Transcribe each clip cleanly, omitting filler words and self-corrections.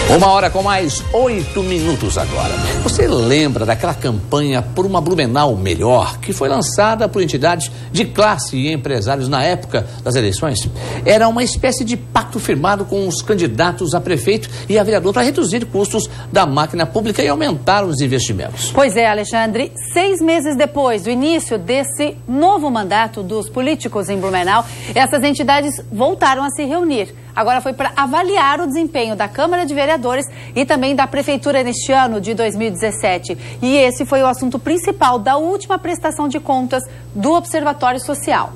1h com mais 8 minutos agora. Você lembra daquela campanha por uma Blumenau melhor, que foi lançada por entidades de classe e empresários na época das eleições? Era uma espécie de pacto firmado com os candidatos a prefeito e a vereador para reduzir custos da máquina pública e aumentar os investimentos. Pois é, Alexandre, 6 meses depois do início desse novo mandato dos políticos em Blumenau, essas entidades voltaram a se reunir. Agora foi para avaliar o desempenho da Câmara de Vereadores e também da Prefeitura neste ano de 2017. E esse foi o assunto principal da última prestação de contas do Observatório Social.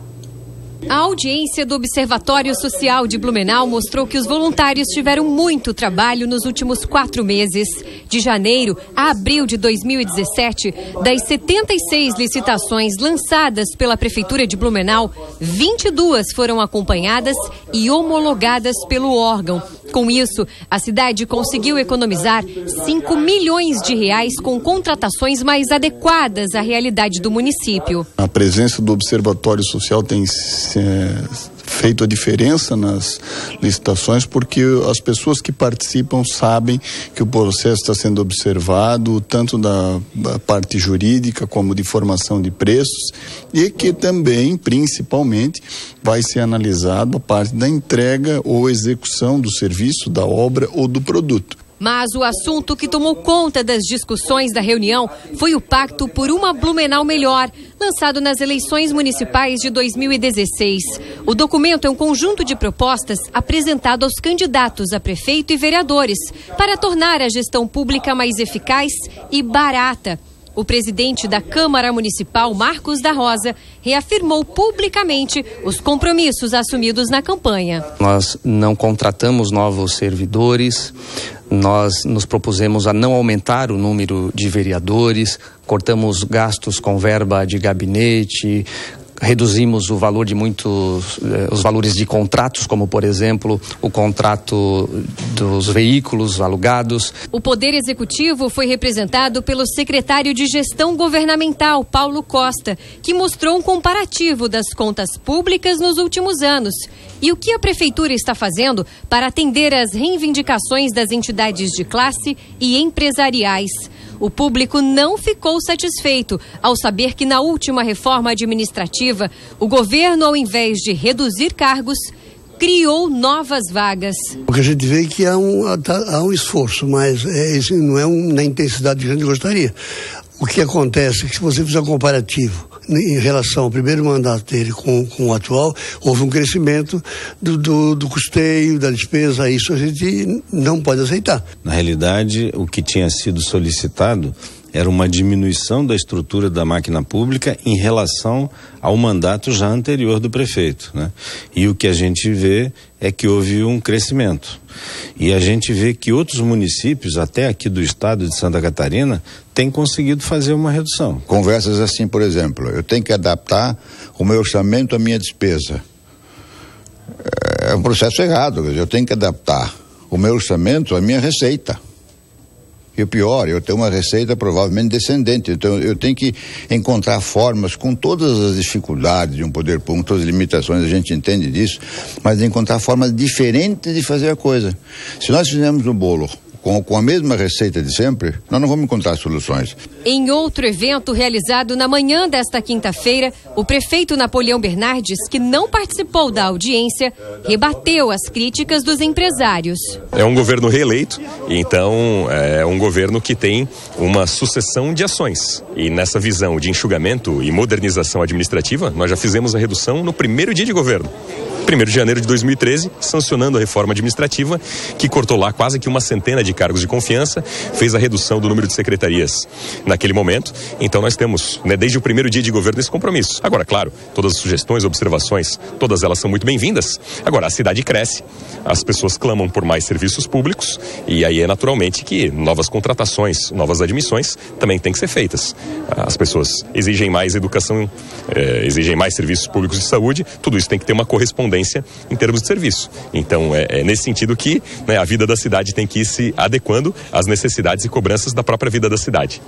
A audiência do Observatório Social de Blumenau mostrou que os voluntários tiveram muito trabalho nos últimos 4 meses. De janeiro a abril de 2017, das 76 licitações lançadas pela Prefeitura de Blumenau, 22 foram acompanhadas e homologadas pelo órgão. Com isso, a cidade conseguiu economizar 5 milhões de reais com contratações mais adequadas à realidade do município. A presença do Observatório Social tem feito a diferença nas licitações, porque as pessoas que participam sabem que o processo está sendo observado, tanto da parte jurídica como de formação de preços, e que também, principalmente, vai ser analisado a parte da entrega ou execução do serviço, da obra ou do produto. Mas o assunto que tomou conta das discussões da reunião foi o Pacto por uma Blumenau Melhor, lançado nas eleições municipais de 2016. O documento é um conjunto de propostas apresentado aos candidatos a prefeito e vereadores para tornar a gestão pública mais eficaz e barata. O presidente da Câmara Municipal, Marcos da Rosa, reafirmou publicamente os compromissos assumidos na campanha. Nós não contratamos novos servidores, nós nos propusemos a não aumentar o número de vereadores, cortamos gastos com verba de gabinete, reduzimos o valor de os valores de contratos, como por exemplo o contrato dos veículos alugados. O Poder Executivo foi representado pelo secretário de Gestão Governamental, Paulo Costa, que mostrou um comparativo das contas públicas nos últimos anos e o que a Prefeitura está fazendo para atender às reivindicações das entidades de classe e empresariais. O público não ficou satisfeito ao saber que na última reforma administrativa, o governo, ao invés de reduzir cargos, criou novas vagas. O que a gente vê é que há um esforço, mas esse não é na intensidade que a gente gostaria. O que acontece é que se você fizer um comparativo em relação ao primeiro mandato dele com o atual, houve um crescimento do custeio, da despesa. Isso a gente não pode aceitar. Na realidade, o que tinha sido solicitado era uma diminuição da estrutura da máquina pública em relação ao mandato já anterior do prefeito, né? E o que a gente vê é que houve um crescimento. E a gente vê que outros municípios, até aqui do estado de Santa Catarina, têm conseguido fazer uma redução. Conversas assim, por exemplo, eu tenho que adaptar o meu orçamento à minha despesa. É um processo errado, eu tenho que adaptar o meu orçamento à minha receita. E o pior, eu tenho uma receita provavelmente descendente, então eu tenho que encontrar formas, com todas as dificuldades de um poder público, todas as limitações, a gente entende disso, mas de encontrar formas diferentes de fazer a coisa. Se nós fizermos um bolo com a mesma receita de sempre, nós não vamos encontrar soluções. Em outro evento realizado na manhã desta quinta-feira, o prefeito Napoleão Bernardes, que não participou da audiência, rebateu as críticas dos empresários. É um governo reeleito, então é um governo que tem uma sucessão de ações. E nessa visão de enxugamento e modernização administrativa, nós já fizemos a redução no primeiro dia de governo. 1º de janeiro de 2013, sancionando a reforma administrativa, que cortou lá quase que uma centena de cargos de confiança, fez a redução do número de secretarias naquele momento. Então nós temos, desde o primeiro dia de governo, esse compromisso. Agora, claro, todas as sugestões, observações, todas elas são muito bem-vindas. Agora, a cidade cresce, as pessoas clamam por mais serviços públicos e aí é naturalmente que novas contratações, novas admissões também têm que ser feitas. As pessoas exigem mais educação, exigem mais serviços públicos de saúde, tudo isso tem que ter uma correspondência em termos de serviço. Então, é nesse sentido que a vida da cidade tem que ir se adequando às necessidades e cobranças da própria vida da cidade.